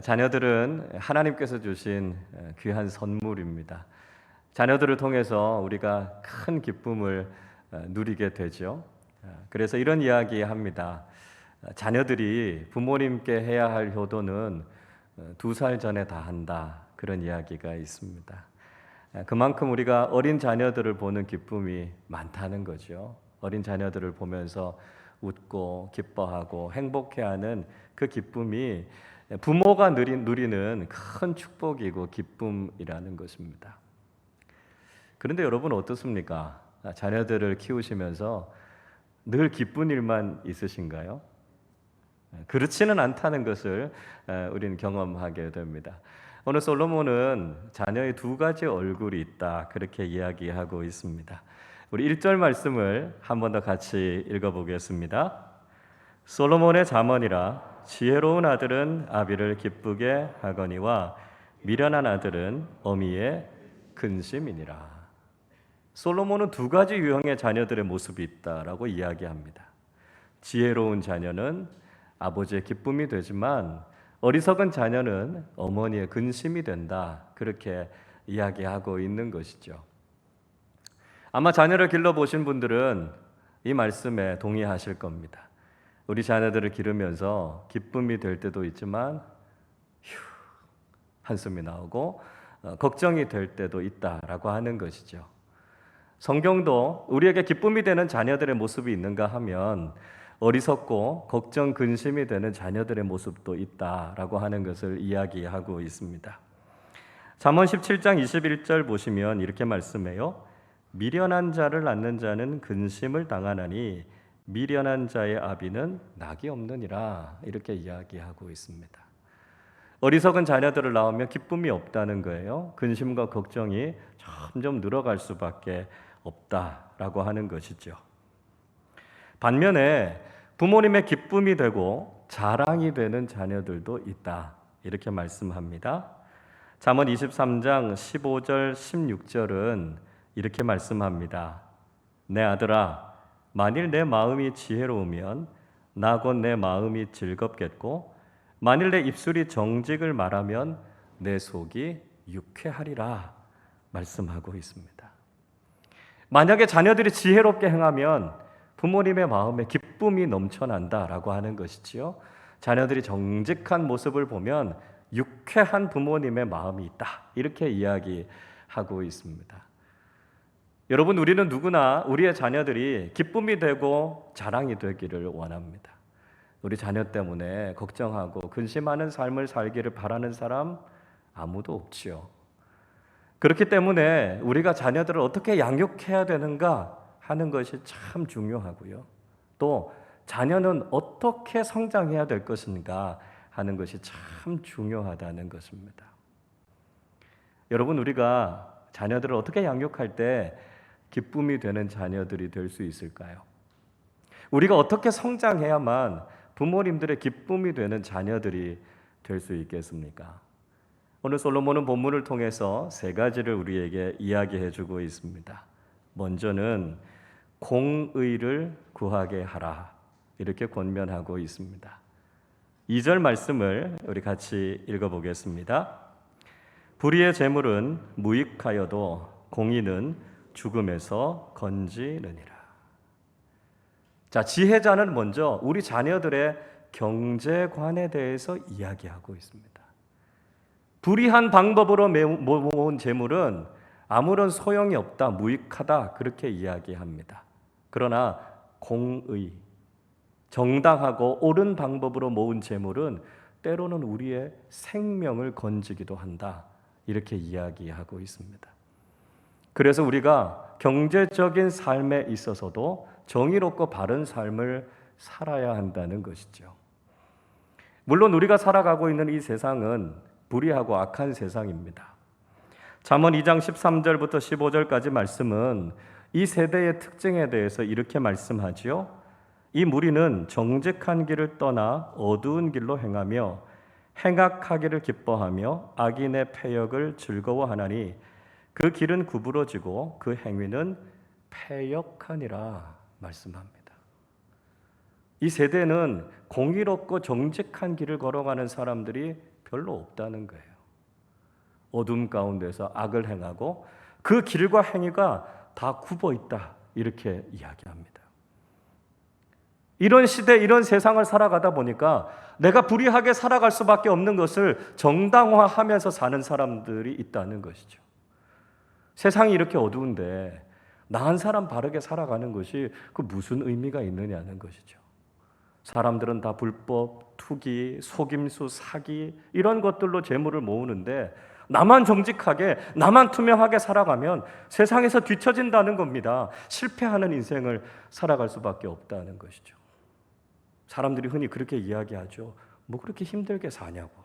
자녀들은 하나님께서 주신 귀한 선물입니다. 자녀들을 통해서 우리가 큰 기쁨을 누리게 되죠. 그래서 이런 이야기 합니다. 자녀들이 부모님께 해야 할 효도는 2살 전에 다 한다. 그런 이야기가 있습니다. 그만큼 우리가 어린 자녀들을 보는 기쁨이 많다는 거죠. 어린 자녀들을 보면서 웃고 기뻐하고 행복해하는 그 기쁨이 부모가 누리는 큰 축복이고 기쁨이라는 것입니다. 그런데 여러분 어떻습니까? 자녀들을 키우시면서 늘 기쁜 일만 있으신가요? 그렇지는 않다는 것을 우리는 경험하게 됩니다. 오늘 솔로몬은 자녀의 2가지 얼굴이 있다 그렇게 이야기하고 있습니다. 우리 1절 말씀을 한 번 더 같이 읽어보겠습니다. 솔로몬의 잠언이라 지혜로운 아들은 아비를 기쁘게 하거니와 미련한 아들은 어미의 근심이니라. 솔로몬은 2가지 유형의 자녀들의 모습이 있다라고 이야기합니다. 지혜로운 자녀는 아버지의 기쁨이 되지만 어리석은 자녀는 어머니의 근심이 된다. 그렇게 이야기하고 있는 것이죠. 아마 자녀를 길러보신 분들은 이 말씀에 동의하실 겁니다. 우리 자녀들을 기르면서 기쁨이 될 때도 있지만 한숨이 나오고 걱정이 될 때도 있다라고 하는 것이죠. 성경도 우리에게 기쁨이 되는 자녀들의 모습이 있는가 하면 어리석고 걱정 근심이 되는 자녀들의 모습도 있다라고 하는 것을 이야기하고 있습니다. 잠언 17장 21절 보시면 이렇게 말씀해요. 미련한 자를 낳는 자는 근심을 당하나니 미련한 자의 아비는 낙이 없느니라. 이렇게 이야기하고 있습니다. 어리석은 자녀들을 낳으면 기쁨이 없다는 거예요. 근심과 걱정이 점점 늘어갈 수밖에 없다라고 하는 것이죠. 반면에 부모님의 기쁨이 되고 자랑이 되는 자녀들도 있다. 이렇게 말씀합니다. 잠언 23장 15절 16절은 이렇게 말씀합니다. 내 아들아, 만일 내 마음이 지혜로우면 나 곧 내 마음이 즐겁겠고 만일 내 입술이 정직을 말하면 내 속이 유쾌하리라 말씀하고 있습니다. 만약에 자녀들이 지혜롭게 행하면 부모님의 마음에 기쁨이 넘쳐난다라고 하는 것이지요. 자녀들이 정직한 모습을 보면 유쾌한 부모님의 마음이 있다. 이렇게 이야기하고 있습니다. 여러분, 우리는 누구나 우리의 자녀들이 기쁨이 되고 자랑이 되기를 원합니다. 우리 자녀 때문에 걱정하고 근심하는 삶을 살기를 바라는 사람 아무도 없지요. 그렇기 때문에 우리가 자녀들을 어떻게 양육해야 되는가 하는 것이 참 중요하고요. 또 자녀는 어떻게 성장해야 될 것인가 하는 것이 참 중요하다는 것입니다. 여러분, 우리가 자녀들을 어떻게 양육할 때 기쁨이 되는 자녀들이 될 수 있을까요? 우리가 어떻게 성장해야만 부모님들의 기쁨이 되는 자녀들이 될 수 있겠습니까? 오늘 솔로몬은 본문을 통해서 3가지를 우리에게 이야기해 주고 있습니다. 먼저는 공의를 구하게 하라. 이렇게 권면하고 있습니다. 2절 말씀을 우리 같이 읽어보겠습니다. 불의의 재물은 무익하여도 공의는 죽음에서 건지느니라. 자, 지혜자는 먼저 우리 자녀들의 경제관에 대해서 이야기하고 있습니다. 불의한 방법으로 모은 재물은 아무런 소용이 없다, 무익하다 그렇게 이야기합니다. 그러나 공의, 정당하고 옳은 방법으로 모은 재물은 때로는 우리의 생명을 건지기도 한다. 이렇게 이야기하고 있습니다. 그래서 우리가 경제적인 삶에 있어서도 정의롭고 바른 삶을 살아야 한다는 것이죠. 물론 우리가 살아가고 있는 이 세상은 불의하고 악한 세상입니다. 잠언 2장 13절부터 15절까지 말씀은 이 세대의 특징에 대해서 이렇게 말씀하지요. 이 무리는 정직한 길을 떠나 어두운 길로 행하며 행악하기를 기뻐하며 악인의 패역을 즐거워하나니 그 길은 구부러지고 그 행위는 패역하니라 말씀합니다. 이 세대는 공의롭고 정직한 길을 걸어가는 사람들이 별로 없다는 거예요. 어둠 가운데서 악을 행하고 그 길과 행위가 다 굽어 있다, 이렇게 이야기합니다. 이런 시대, 이런 세상을 살아가다 보니까 내가 불의하게 살아갈 수밖에 없는 것을 정당화하면서 사는 사람들이 있다는 것이죠. 세상이 이렇게 어두운데 나 한 사람 바르게 살아가는 것이 그 무슨 의미가 있느냐는 것이죠. 사람들은 다 불법, 투기, 속임수, 사기 이런 것들로 재물을 모으는데 나만 정직하게, 나만 투명하게 살아가면 세상에서 뒤처진다는 겁니다. 실패하는 인생을 살아갈 수밖에 없다는 것이죠. 사람들이 흔히 그렇게 이야기하죠. 뭐 그렇게 힘들게 사냐고.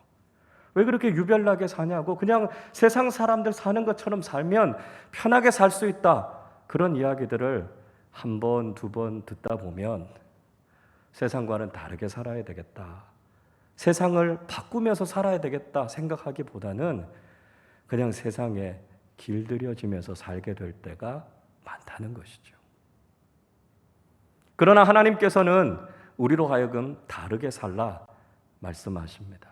왜 그렇게 유별나게 사냐고. 그냥 세상 사람들 사는 것처럼 살면 편하게 살 수 있다. 그런 이야기들을 한 번, 두 번 듣다 보면 세상과는 다르게 살아야 되겠다. 세상을 바꾸면서 살아야 되겠다 생각하기보다는 그냥 세상에 길들여지면서 살게 될 때가 많다는 것이죠. 그러나 하나님께서는 우리로 하여금 다르게 살라 말씀하십니다.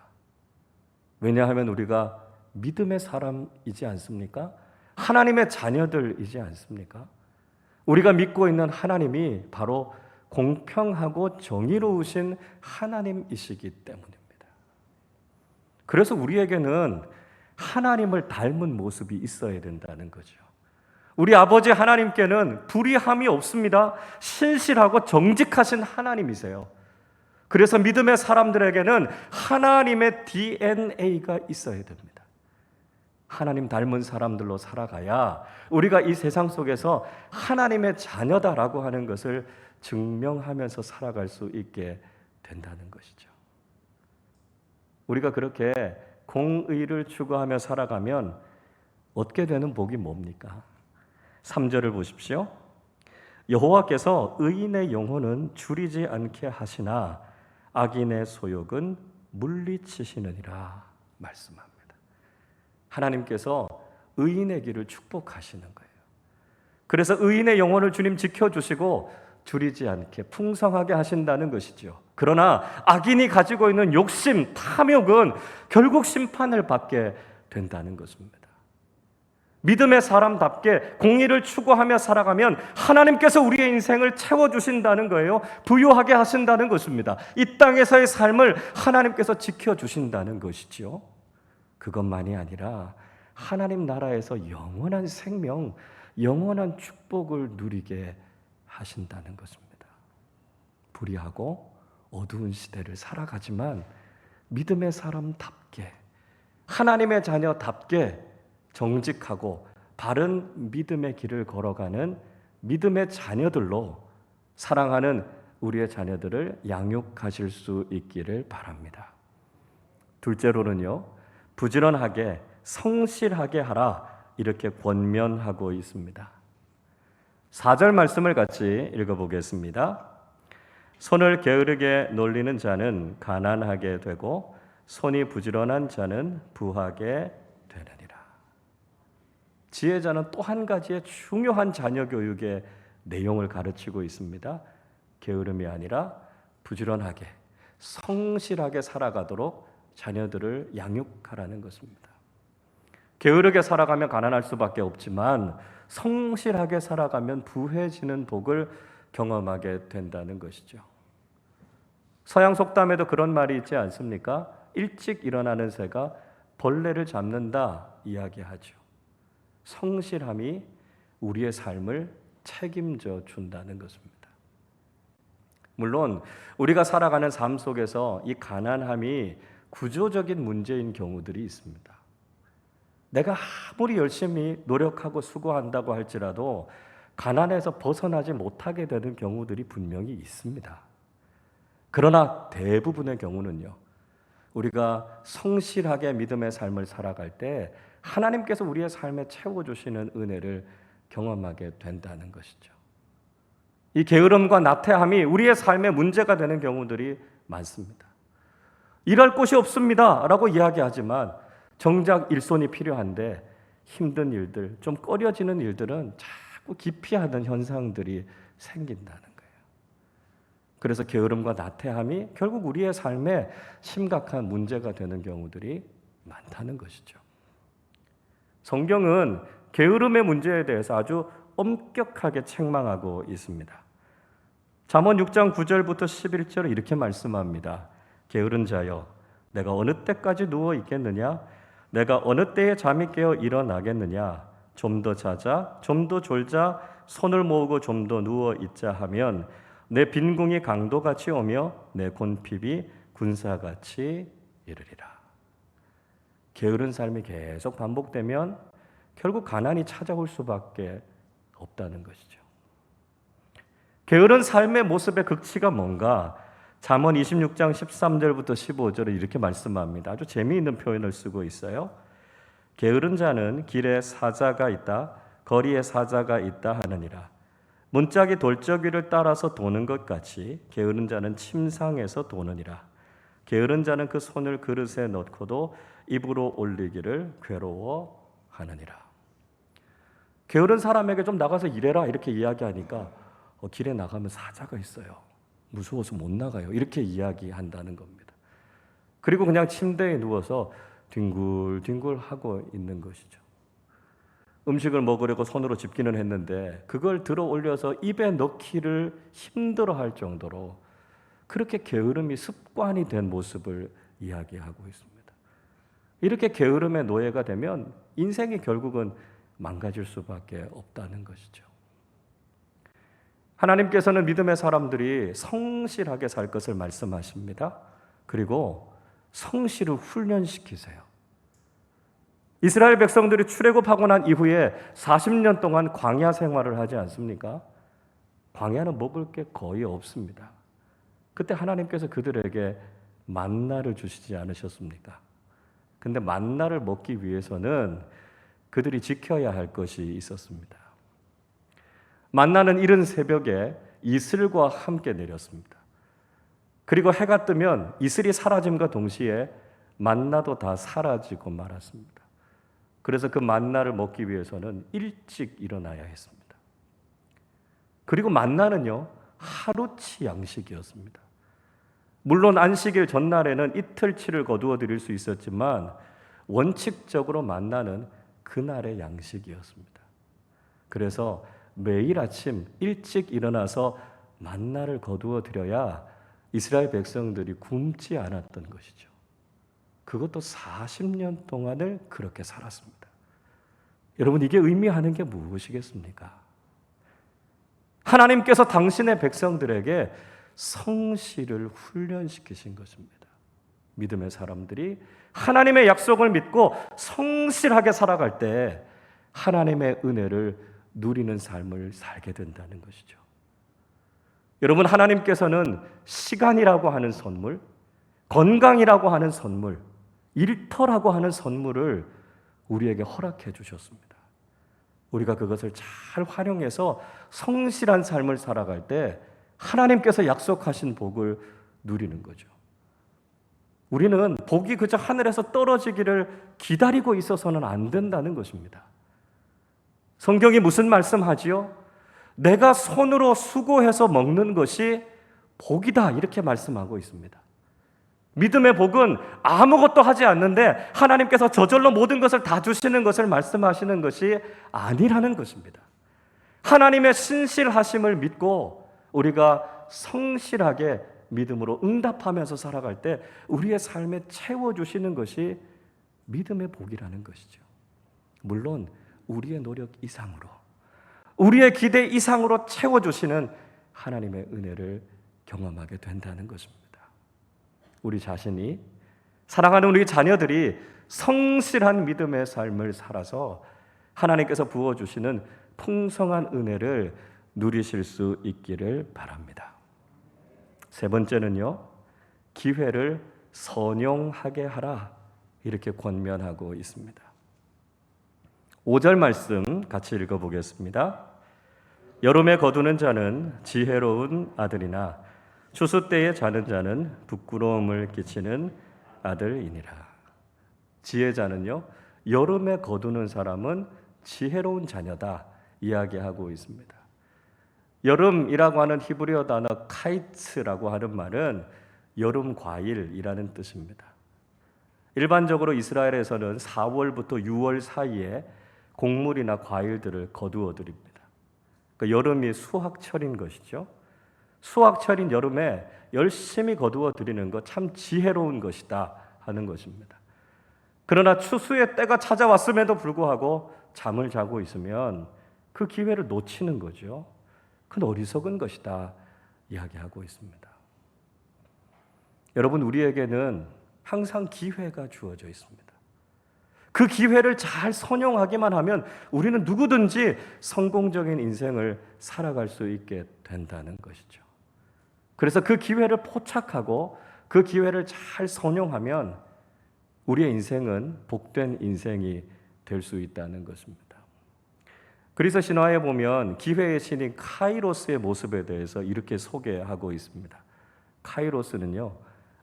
왜냐하면 우리가 믿음의 사람이지 않습니까? 하나님의 자녀들이지 않습니까? 우리가 믿고 있는 하나님이 바로 공평하고 정의로우신 하나님이시기 때문입니다. 그래서 우리에게는 하나님을 닮은 모습이 있어야 된다는 거죠. 우리 아버지 하나님께는 불의함이 없습니다. 신실하고 정직하신 하나님이세요. 그래서 믿음의 사람들에게는 하나님의 DNA가 있어야 됩니다. 하나님 닮은 사람들로 살아가야 우리가 이 세상 속에서 하나님의 자녀다라고 하는 것을 증명하면서 살아갈 수 있게 된다는 것이죠. 우리가 그렇게 공의를 추구하며 살아가면 얻게 되는 복이 뭡니까? 3절을 보십시오. 여호와께서 의인의 영혼은 줄이지 않게 하시나 악인의 소욕은 물리치시느니라 말씀합니다. 하나님께서 의인의 길을 축복하시는 거예요. 그래서 의인의 영혼을 주님 지켜주시고 줄이지 않게 풍성하게 하신다는 것이죠. 그러나 악인이 가지고 있는 욕심, 탐욕은 결국 심판을 받게 된다는 것입니다. 믿음의 사람답게 공의를 추구하며 살아가면 하나님께서 우리의 인생을 채워주신다는 거예요. 부유하게 하신다는 것입니다. 이 땅에서의 삶을 하나님께서 지켜주신다는 것이죠. 그것만이 아니라 하나님 나라에서 영원한 생명, 영원한 축복을 누리게 하신다는 것입니다. 불의하고 어두운 시대를 살아가지만 믿음의 사람답게, 하나님의 자녀답게 정직하고 바른 믿음의 길을 걸어가는 믿음의 자녀들로 사랑하는 우리의 자녀들을 양육하실 수 있기를 바랍니다. 둘째로는요, 부지런하게 성실하게 하라 이렇게 권면하고 있습니다. 4절 말씀을 같이 읽어보겠습니다. 손을 게으르게 놀리는 자는 가난하게 되고 손이 부지런한 자는 부하게 되느니라. 지혜자는 또 한 가지의 중요한 자녀 교육의 내용을 가르치고 있습니다. 게으름이 아니라 부지런하게 성실하게 살아가도록 자녀들을 양육하라는 것입니다. 게으르게 살아가면 가난할 수밖에 없지만 성실하게 살아가면 부해지는 복을 경험하게 된다는 것이죠. 서양 속담에도 그런 말이 있지 않습니까? 일찍 일어나는 새가 벌레를 잡는다 이야기하죠. 성실함이 우리의 삶을 책임져 준다는 것입니다. 물론 우리가 살아가는 삶 속에서 이 가난함이 구조적인 문제인 경우들이 있습니다. 내가 아무리 열심히 노력하고 수고한다고 할지라도 가난에서 벗어나지 못하게 되는 경우들이 분명히 있습니다. 그러나 대부분의 경우는요, 우리가 성실하게 믿음의 삶을 살아갈 때 하나님께서 우리의 삶에 채워주시는 은혜를 경험하게 된다는 것이죠. 이 게으름과 나태함이 우리의 삶에 문제가 되는 경우들이 많습니다. 일할 곳이 없습니다 라고 이야기하지만 정작 일손이 필요한데 힘든 일들, 좀 꺼려지는 일들은 자꾸 기피하는 현상들이 생긴다는 거예요. 그래서 게으름과 나태함이 결국 우리의 삶에 심각한 문제가 되는 경우들이 많다는 것이죠. 성경은 게으름의 문제에 대해서 아주 엄격하게 책망하고 있습니다. 잠언 6장 9절부터 11절에 이렇게 말씀합니다. 게으른 자여, 내가 어느 때까지 누워 있겠느냐? 내가 어느 때에 잠이 깨어 일어나겠느냐? 좀 더 자자, 좀 더 졸자, 손을 모으고 좀 더 누워 있자 하면 내 빈궁이 강도같이 오며 내 곤핍이 군사같이 이르리라. 게으른 삶이 계속 반복되면 결국 가난이 찾아올 수밖에 없다는 것이죠. 게으른 삶의 모습의 극치가 뭔가? 잠언 26장 13절부터 15절에 이렇게 말씀합니다. 아주 재미있는 표현을 쓰고 있어요. 게으른 자는 길에 사자가 있다, 거리에 사자가 있다 하느니라. 문짝이 돌적 위를 따라서 도는 것 같이 게으른 자는 침상에서 도느니라. 게으른 자는 그 손을 그릇에 넣고도 입으로 올리기를 괴로워하느니라. 게으른 사람에게 좀 나가서 일해라 이렇게 이야기하니까 길에 나가면 사자가 있어요. 무서워서 못 나가요. 이렇게 이야기한다는 겁니다. 그리고 그냥 침대에 누워서 뒹굴뒹굴 하고 있는 것이죠. 음식을 먹으려고 손으로 집기는 했는데 그걸 들어 올려서 입에 넣기를 힘들어할 정도로 그렇게 게으름이 습관이 된 모습을 이야기하고 있습니다. 이렇게 게으름의 노예가 되면 인생이 결국은 망가질 수밖에 없다는 것이죠. 하나님께서는 믿음의 사람들이 성실하게 살 것을 말씀하십니다. 그리고 성실을 훈련시키세요. 이스라엘 백성들이 출애굽하고 난 이후에 40년 동안 광야 생활을 하지 않습니까? 광야는 먹을 게 거의 없습니다. 그때 하나님께서 그들에게 만나를 주시지 않으셨습니까? 근데 만나를 먹기 위해서는 그들이 지켜야 할 것이 있었습니다. 만나는 이른 새벽에 이슬과 함께 내렸습니다. 그리고 해가 뜨면 이슬이 사라짐과 동시에 만나도 다 사라지고 말았습니다. 그래서 그 만나를 먹기 위해서는 일찍 일어나야 했습니다. 그리고 만나는요, 하루치 양식이었습니다. 물론 안식일 전날에는 이틀치를 거두어 드릴 수 있었지만 원칙적으로 만나는 그날의 양식이었습니다. 그래서 매일 아침 일찍 일어나서 만나를 거두어 드려야 이스라엘 백성들이 굶지 않았던 것이죠. 그것도 40년 동안을 그렇게 살았습니다. 여러분, 이게 의미하는 게 무엇이겠습니까? 하나님께서 당신의 백성들에게 성실을 훈련시키신 것입니다. 믿음의 사람들이 하나님의 약속을 믿고 성실하게 살아갈 때 하나님의 은혜를 누리는 삶을 살게 된다는 것이죠. 여러분, 하나님께서는 시간이라고 하는 선물, 건강이라고 하는 선물, 일터라고 하는 선물을 우리에게 허락해 주셨습니다. 우리가 그것을 잘 활용해서 성실한 삶을 살아갈 때 하나님께서 약속하신 복을 누리는 거죠. 우리는 복이 그저 하늘에서 떨어지기를 기다리고 있어서는 안 된다는 것입니다. 성경이 무슨 말씀하지요? 내가 손으로 수고해서 먹는 것이 복이다, 이렇게 말씀하고 있습니다. 믿음의 복은 아무것도 하지 않는데 하나님께서 저절로 모든 것을 다 주시는 것을 말씀하시는 것이 아니라는 것입니다. 하나님의 신실하심을 믿고 우리가 성실하게 믿음으로 응답하면서 살아갈 때 우리의 삶에 채워주시는 것이 믿음의 복이라는 것이죠. 물론 우리의 노력 이상으로, 우리의 기대 이상으로 채워주시는 하나님의 은혜를 경험하게 된다는 것입니다. 우리 자신이, 사랑하는 우리 자녀들이 성실한 믿음의 삶을 살아서 하나님께서 부어주시는 풍성한 은혜를 누리실 수 있기를 바랍니다. 세 번째는요, 기회를 선용하게 하라, 이렇게 권면하고 있습니다. 5절 말씀 같이 읽어보겠습니다. 여름에 거두는 자는 지혜로운 아들이나 추수 때에 자는 자는 부끄러움을 끼치는 아들이니라. 지혜자는요, 여름에 거두는 사람은 지혜로운 자녀다 이야기하고 있습니다. 여름이라고 하는 히브리어 단어 카이츠라고 하는 말은 여름 과일이라는 뜻입니다. 일반적으로 이스라엘에서는 4월부터 6월 사이에 곡물이나 과일들을 거두어 드립니다. 그러니까 여름이 수확철인 것이죠. 수확철인 여름에 열심히 거두어 드리는 것 참 지혜로운 것이다 하는 것입니다. 그러나 추수의 때가 찾아왔음에도 불구하고 잠을 자고 있으면 그 기회를 놓치는 거죠. 그건 어리석은 것이다 이야기하고 있습니다. 여러분, 우리에게는 항상 기회가 주어져 있습니다. 그 기회를 잘 선용하기만 하면 우리는 누구든지 성공적인 인생을 살아갈 수 있게 된다는 것이죠. 그래서 그 기회를 포착하고 그 기회를 잘 선용하면 우리의 인생은 복된 인생이 될 수 있다는 것입니다. 그래서 신화에 보면 기회의 신인 카이로스의 모습에 대해서 이렇게 소개하고 있습니다. 카이로스는요,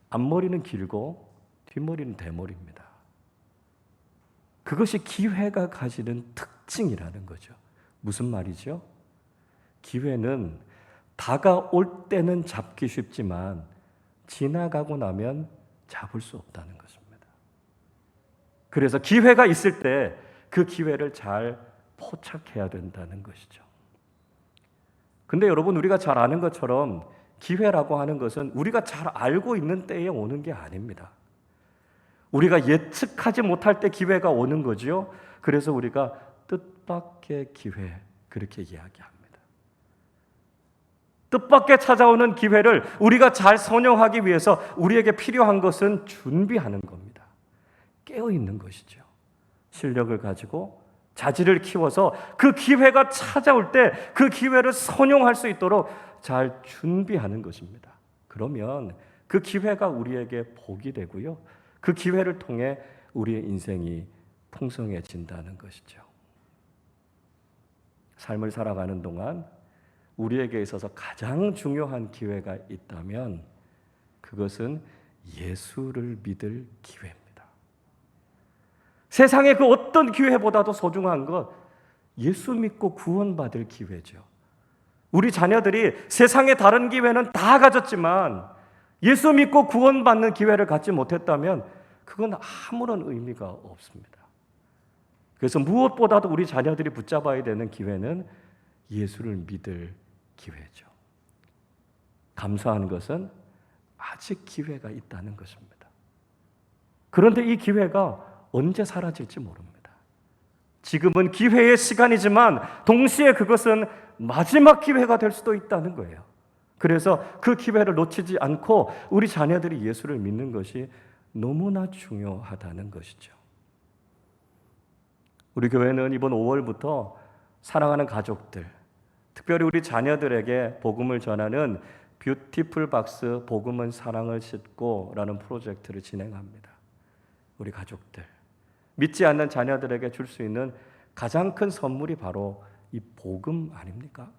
앞머리는 길고 뒷머리는 대머리입니다. 그것이 기회가 가지는 특징이라는 거죠. 무슨 말이죠? 기회는 다가올 때는 잡기 쉽지만 지나가고 나면 잡을 수 없다는 것입니다. 그래서 기회가 있을 때 그 기회를 잘 포착해야 된다는 것이죠. 근데 여러분, 우리가 잘 아는 것처럼 기회라고 하는 것은 우리가 잘 알고 있는 때에 오는 게 아닙니다. 우리가 예측하지 못할 때 기회가 오는 거죠. 그래서 우리가 뜻밖의 기회 그렇게 이야기합니다. 뜻밖의 찾아오는 기회를 우리가 잘 선용하기 위해서 우리에게 필요한 것은 준비하는 겁니다. 깨어 있는 것이죠. 실력을 가지고 자질을 키워서 그 기회가 찾아올 때 그 기회를 선용할 수 있도록 잘 준비하는 것입니다. 그러면 그 기회가 우리에게 복이 되고요. 그 기회를 통해 우리의 인생이 풍성해진다는 것이죠. 삶을 살아가는 동안 우리에게 있어서 가장 중요한 기회가 있다면 그것은 예수를 믿을 기회입니다. 세상의 그 어떤 기회보다도 소중한 것, 예수 믿고 구원받을 기회죠. 우리 자녀들이 세상의 다른 기회는 다 가졌지만 예수 믿고 구원받는 기회를 갖지 못했다면 그건 아무런 의미가 없습니다. 그래서 무엇보다도 우리 자녀들이 붙잡아야 되는 기회는 예수를 믿을 기회죠. 감사한 것은 아직 기회가 있다는 것입니다. 그런데 이 기회가 언제 사라질지 모릅니다. 지금은 기회의 시간이지만 동시에 그것은 마지막 기회가 될 수도 있다는 거예요. 그래서 그 기회를 놓치지 않고 우리 자녀들이 예수를 믿는 것이 너무나 중요하다는 것이죠. 우리 교회는 이번 5월부터 사랑하는 가족들, 특별히 우리 자녀들에게 복음을 전하는 뷰티풀 박스 복음은 사랑을 싣고 라는 프로젝트를 진행합니다. 우리 가족들, 믿지 않는 자녀들에게 줄 수 있는 가장 큰 선물이 바로 이 복음 아닙니까?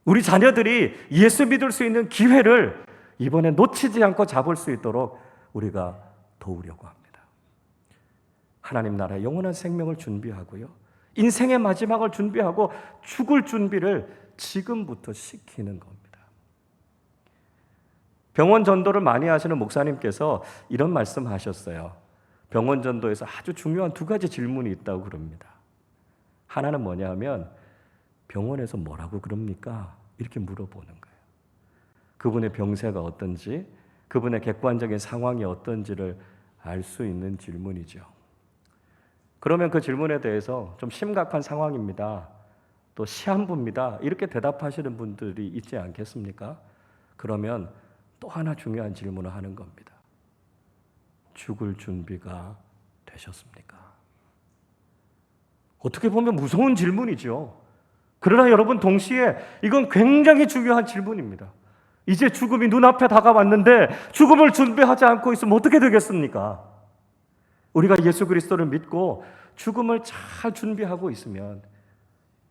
우리 자녀들이 예수 믿을 수 있는 기회를 이번에 놓치지 않고 잡을 수 있도록 우리가 도우려고 합니다. 하나님 나라의 영원한 생명을 준비하고요. 인생의 마지막을 준비하고 죽을 준비를 지금부터 시키는 겁니다. 병원 전도를 많이 하시는 목사님께서 이런 말씀하셨어요. 병원 전도에서 아주 중요한 두 가지 질문이 있다고 그럽니다. 하나는 뭐냐 하면 병원에서 뭐라고 그럽니까? 이렇게 물어보는 거예요. 그분의 병세가 어떤지, 그분의 객관적인 상황이 어떤지를 알 수 있는 질문이죠. 그러면 그 질문에 대해서 좀 심각한 상황입니다. 또 시한부입니다. 이렇게 대답하시는 분들이 있지 않겠습니까? 그러면 또 하나 중요한 질문을 하는 겁니다. 죽을 준비가 되셨습니까? 어떻게 보면 무서운 질문이죠. 그러나 여러분, 동시에 이건 굉장히 중요한 질문입니다. 이제 죽음이 눈앞에 다가왔는데 죽음을 준비하지 않고 있으면 어떻게 되겠습니까? 우리가 예수 그리스도를 믿고 죽음을 잘 준비하고 있으면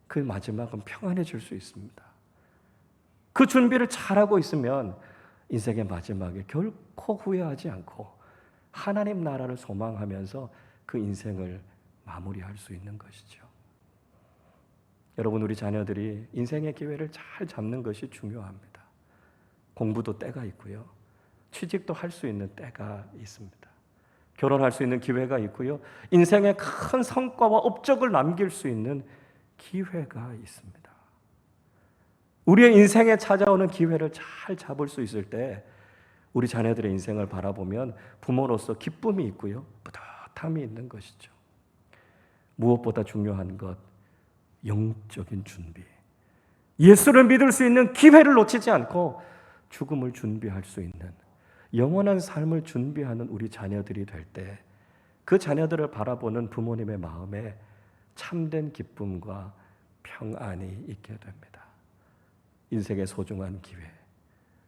그 마지막은 평안해질 수 있습니다. 그 준비를 잘하고 있으면 인생의 마지막에 결코 후회하지 않고 하나님 나라를 소망하면서 그 인생을 마무리할 수 있는 것이죠. 여러분, 우리 자녀들이 인생의 기회를 잘 잡는 것이 중요합니다. 공부도 때가 있고요. 취직도 할 수 있는 때가 있습니다. 결혼할 수 있는 기회가 있고요. 인생의 큰 성과와 업적을 남길 수 있는 기회가 있습니다. 우리의 인생에 찾아오는 기회를 잘 잡을 수 있을 때 우리 자녀들의 인생을 바라보면 부모로서 기쁨이 있고요. 뿌듯함이 있는 것이죠. 무엇보다 중요한 것, 영적인 준비. 예수를 믿을 수 있는 기회를 놓치지 않고 죽음을 준비할 수 있는 영원한 삶을 준비하는 우리 자녀들이 될 때 그 자녀들을 바라보는 부모님의 마음에 참된 기쁨과 평안이 있게 됩니다. 인생의 소중한 기회,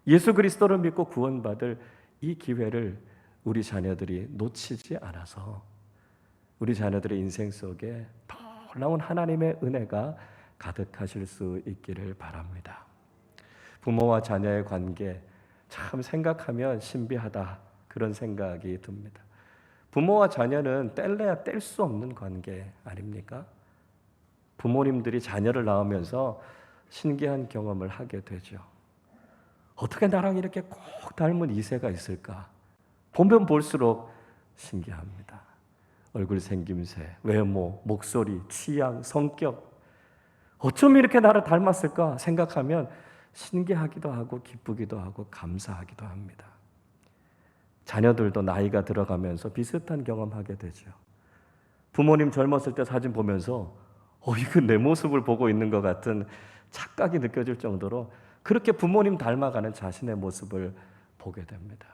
예수 그리스도를 믿고 구원받을 이 기회를 우리 자녀들이 놓치지 않아서 우리 자녀들의 인생 속에 놀라운 하나님의 은혜가 가득하실 수 있기를 바랍니다. 부모와 자녀의 관계 참 생각하면 신비하다, 그런 생각이 듭니다. 부모와 자녀는 뗄래야 뗄 수 없는 관계 아닙니까? 부모님들이 자녀를 낳으면서 신기한 경험을 하게 되죠. 어떻게 나랑 이렇게 꼭 닮은 이세가 있을까? 보면 볼수록 신기합니다. 얼굴 생김새, 외모, 목소리, 취향, 성격, 어쩜 이렇게 나를 닮았을까 생각하면 신기하기도 하고 기쁘기도 하고 감사하기도 합니다. 자녀들도 나이가 들어가면서 비슷한 경험하게 되죠. 부모님 젊었을 때 사진 보면서 이거 내 모습을 보고 있는 것 같은 착각이 느껴질 정도로 그렇게 부모님 닮아가는 자신의 모습을 보게 됩니다.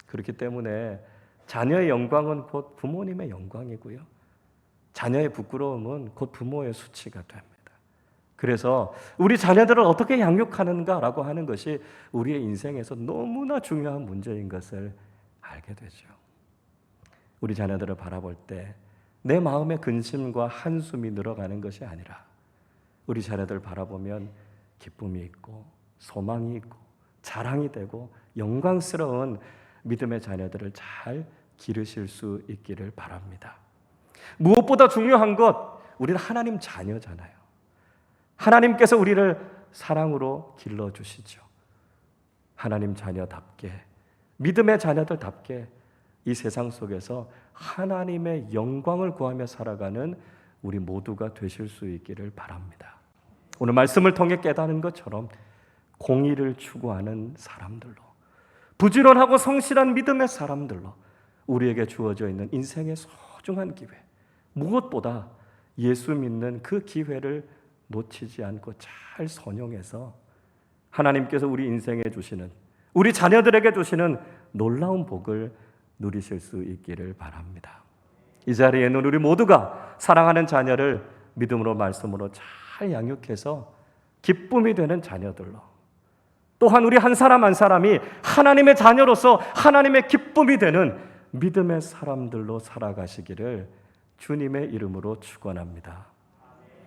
그렇기 때문에 자녀의 영광은 곧 부모님의 영광이고요. 자녀의 부끄러움은 곧 부모의 수치가 됩니다. 그래서 우리 자녀들을 어떻게 양육하는가라고 하는 것이 우리의 인생에서 너무나 중요한 문제인 것을 알게 되죠. 우리 자녀들을 바라볼 때 내 마음의 근심과 한숨이 늘어가는 것이 아니라 우리 자녀들 바라보면 기쁨이 있고 소망이 있고 자랑이 되고 영광스러운 믿음의 자녀들을 잘 기르실 수 있기를 바랍니다. 무엇보다 중요한 것, 우리는 하나님 자녀잖아요. 하나님께서 우리를 사랑으로 길러주시죠. 하나님 자녀답게, 믿음의 자녀들답게 이 세상 속에서 하나님의 영광을 구하며 살아가는 우리 모두가 되실 수 있기를 바랍니다. 오늘 말씀을 통해 깨닫는 것처럼 공의를 추구하는 사람들로, 부지런하고 성실한 믿음의 사람들로 우리에게 주어져 있는 인생의 소중한 기회, 무엇보다 예수 믿는 그 기회를 놓치지 않고 잘 선용해서 하나님께서 우리 인생에 주시는, 우리 자녀들에게 주시는 놀라운 복을 누리실 수 있기를 바랍니다. 이 자리에는 우리 모두가 사랑하는 자녀를 믿음으로 말씀으로 잘 양육해서 기쁨이 되는 자녀들로, 또한 우리 한 사람 한 사람이 하나님의 자녀로서 하나님의 기쁨이 되는 믿음의 사람들로 살아가시기를 주님의 이름으로 축원합니다.